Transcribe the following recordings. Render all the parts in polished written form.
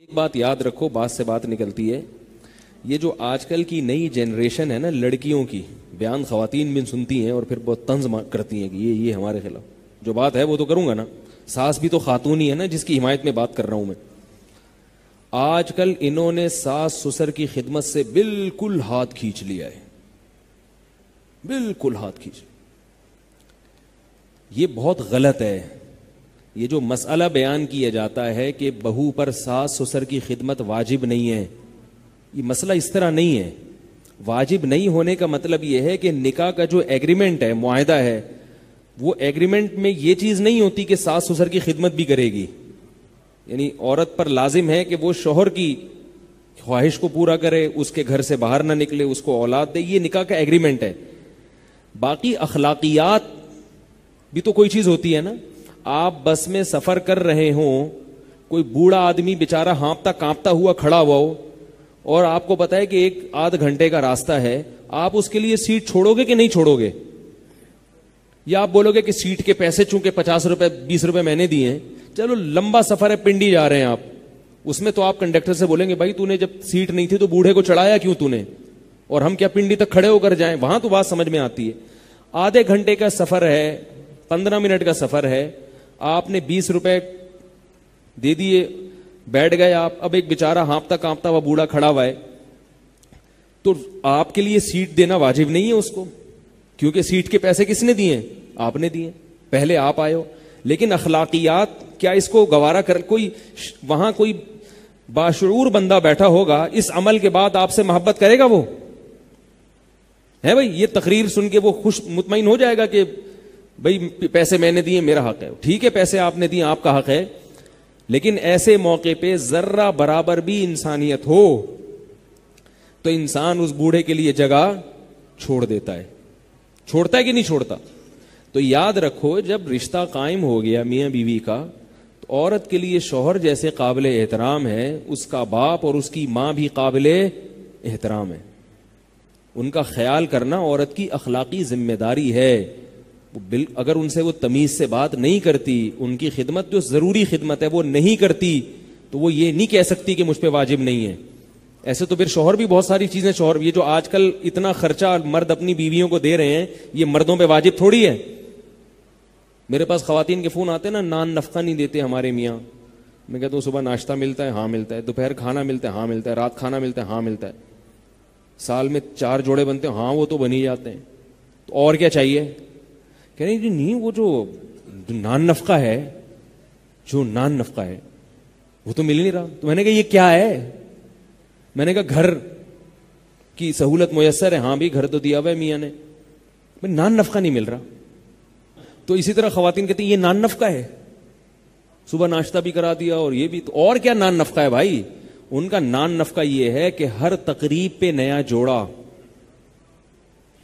ایک بات یاد رکھو، بات سے بات نکلتی ہے، یہ جو آج کل کی نئی جنریشن ہے نا لڑکیوں کی، بیان خواتین بھی سنتی ہیں اور پھر بہت طنز کرتی ہیں کہ یہ ہمارے خلاف، جو بات ہے وہ تو کروں گا نا، ساس بھی تو خاتون ہی ہے نا جس کی حمایت میں بات کر رہا ہوں میں۔ آج کل انہوں نے ساس سسر کی خدمت سے بالکل ہاتھ کھینچ لیا ہے، بالکل ہاتھ کھینچ۔ یہ بہت غلط ہے۔ یہ جو مسئلہ بیان کیا جاتا ہے کہ بہو پر ساس سسر کی خدمت واجب نہیں ہے، یہ مسئلہ اس طرح نہیں ہے۔ واجب نہیں ہونے کا مطلب یہ ہے کہ نکاح کا جو ایگریمنٹ ہے، معاہدہ ہے، وہ ایگریمنٹ میں یہ چیز نہیں ہوتی کہ ساس سسر کی خدمت بھی کرے گی۔ یعنی عورت پر لازم ہے کہ وہ شوہر کی خواہش کو پورا کرے، اس کے گھر سے باہر نہ نکلے، اس کو اولاد دے، یہ نکاح کا ایگریمنٹ ہے۔ باقی اخلاقیات بھی تو کوئی چیز ہوتی ہے نا۔ آپ بس میں سفر کر رہے ہوں، کوئی بوڑھا آدمی بیچارہ ہانپتا کانپتا ہوا کھڑا ہوا ہو اور آپ کو پتا ہے کہ 1-8 گھنٹے کا راستہ ہے، آپ اس کے لیے سیٹ چھوڑو گے کہ نہیں چھوڑو گے؟ یا آپ بولو گے کہ سیٹ کے پیسے چونکہ 50 روپے 20 روپے میں نے دیے ہیں، چلو لمبا سفر ہے، پنڈی جا رہے ہیں آپ، اس میں تو آپ کنڈکٹر سے بولیں گے بھائی تو نے جب سیٹ نہیں تھی تو بوڑھے کو چڑھایا کیوں تو نے، اور ہم کیا پنڈی تک کھڑے ہو کر جائیں؟ وہاں تو بات سمجھ میں آتی ہے۔ آدھے گھنٹے کا سفر ہے، 15 منٹ کا سفر ہے، آپ نے 20 روپے دے دیے، بیٹھ گئے آپ، اب ایک بیچارہ ہانپتا کانپتا ہوا بوڑھا کھڑا ہوا ہے، تو آپ کے لیے سیٹ دینا واجب نہیں ہے اس کو، کیونکہ سیٹ کے پیسے کس نے دیے؟ آپ نے دیے، پہلے آپ آئے ہو۔ لیکن اخلاقیات کیا اس کو گوارا کر؟ کوئی وہاں کوئی باشعور بندہ بیٹھا ہوگا، اس عمل کے بعد آپ سے محبت کرے گا وہ؟ ہے بھائی، یہ تقریر سن کے وہ خوش مطمئن ہو جائے گا کہ بھئی پیسے میں نے دیے، میرا حق ہے؟ ٹھیک ہے، پیسے آپ نے دیے، آپ کا حق ہے، لیکن ایسے موقع پہ ذرہ برابر بھی انسانیت ہو تو انسان اس بوڑھے کے لیے جگہ چھوڑ دیتا ہے۔ چھوڑتا ہے کہ نہیں چھوڑتا؟ تو یاد رکھو، جب رشتہ قائم ہو گیا میاں بیوی کا، تو عورت کے لیے شوہر جیسے قابل احترام ہے، اس کا باپ اور اس کی ماں بھی قابل احترام ہے۔ ان کا خیال کرنا عورت کی اخلاقی ذمہ داری ہے۔ اگر ان سے وہ تمیز سے بات نہیں کرتی، ان کی خدمت جو ضروری خدمت ہے وہ نہیں کرتی، تو وہ یہ نہیں کہہ سکتی کہ مجھ پہ واجب نہیں ہے۔ ایسے تو پھر شوہر بھی بہت ساری چیزیں، شوہر یہ جو آج کل اتنا خرچہ مرد اپنی بیویوں کو دے رہے ہیں، یہ مردوں پہ واجب تھوڑی ہے۔ میرے پاس خواتین کے فون آتے ہیں نا، نان نفقہ نہیں دیتے ہمارے میاں۔ میں کہتا ہوں صبح ناشتہ ملتا ہے؟ ہاں ملتا ہے۔ دوپہر کھانا ملتا ہے؟ ہاں ملتا ہے۔ رات کھانا ملتا ہے؟ ہاں ملتا ہے۔ سال میں 4 جوڑے بنتے ہیں؟ ہاں وہ تو بن ہی جاتے ہیں۔ تو اور کیا چاہیے؟ کہہ رہے نہیں، وہ جو نان نفقہ ہے، جو نان نفقہ ہے وہ تو مل نہیں رہا۔ تو میں نے کہا یہ کیا ہے؟ میں نے کہا گھر کی سہولت میسر ہے۔ ہاں بھی گھر تو دیا ہوا ہے میاں نے، نان نفقہ نہیں مل رہا۔ تو اسی طرح خواتین کہتی ہیں یہ نان نفقہ ہے، صبح ناشتہ بھی کرا دیا اور یہ بھی، تو اور کیا نان نفقہ ہے بھائی؟ ان کا نان نفقہ یہ ہے کہ ہر تقریب پہ نیا جوڑا،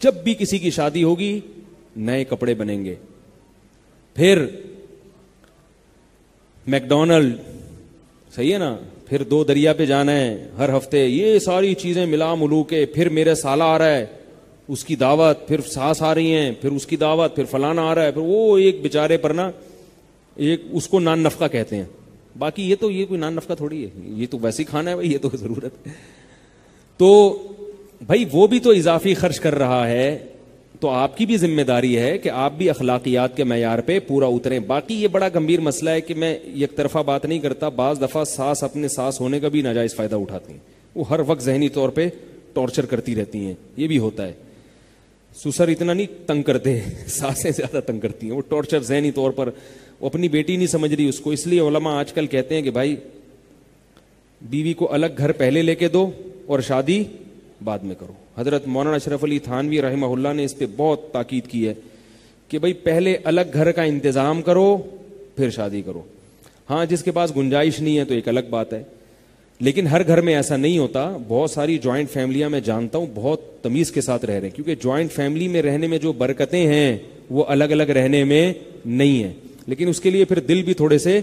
جب بھی کسی کی شادی ہوگی نئے کپڑے بنیں گے، پھر میکڈونلڈ، صحیح ہے نا، پھر 2 دریا پہ جانا ہے ہر ہفتے، یہ ساری چیزیں ملا ملو کے، پھر میرے سالہ آ رہا ہے اس کی دعوت، پھر ساس آ رہی ہیں پھر اس کی دعوت، پھر فلانا آ رہا ہے، پھر وہ ایک بیچارے پر نا ایک اس کو نان نفقہ کہتے ہیں۔ باقی یہ کوئی نان نفقہ تھوڑی ہے، یہ تو ویسے ہی کھانا ہے بھائی، یہ تو ضرورت ہے۔ تو بھائی وہ بھی تو اضافی خرچ کر رہا ہے، تو آپ کی بھی ذمہ داری ہے کہ آپ بھی اخلاقیات کے معیار پہ پورا اتریں۔ باقی یہ بڑا گمبھیر مسئلہ ہے کہ میں یک طرفہ بات نہیں کرتا، بعض دفعہ ساس اپنے ساس ہونے کا بھی ناجائز فائدہ اٹھاتی ہیں، وہ ہر وقت ذہنی طور پہ ٹارچر کرتی رہتی ہیں، یہ بھی ہوتا ہے۔ سسر اتنا نہیں تنگ کرتے، ساسیں زیادہ تنگ کرتی ہیں، وہ ٹارچر ذہنی طور پر، وہ اپنی بیٹی نہیں سمجھ رہی اس کو۔ اس لیے علماء آج کل کہتے ہیں کہ بھائی بیوی کو الگ گھر پہلے لے کے دو اور شادی بعد میں کرو۔ حضرت مولانا اشرف علی تھانوی رحمہ اللہ نے اس پہ بہت تاکید کی ہے کہ بھائی پہلے الگ گھر کا انتظام کرو پھر شادی کرو۔ ہاں جس کے پاس گنجائش نہیں ہے تو ایک الگ بات ہے، لیکن ہر گھر میں ایسا نہیں ہوتا۔ بہت ساری جوائنٹ فیملیاں میں جانتا ہوں بہت تمیز کے ساتھ رہ رہے ہیں، کیونکہ جوائنٹ فیملی میں رہنے میں جو برکتیں ہیں وہ الگ الگ رہنے میں نہیں ہیں، لیکن اس کے لیے پھر دل بھی تھوڑے سے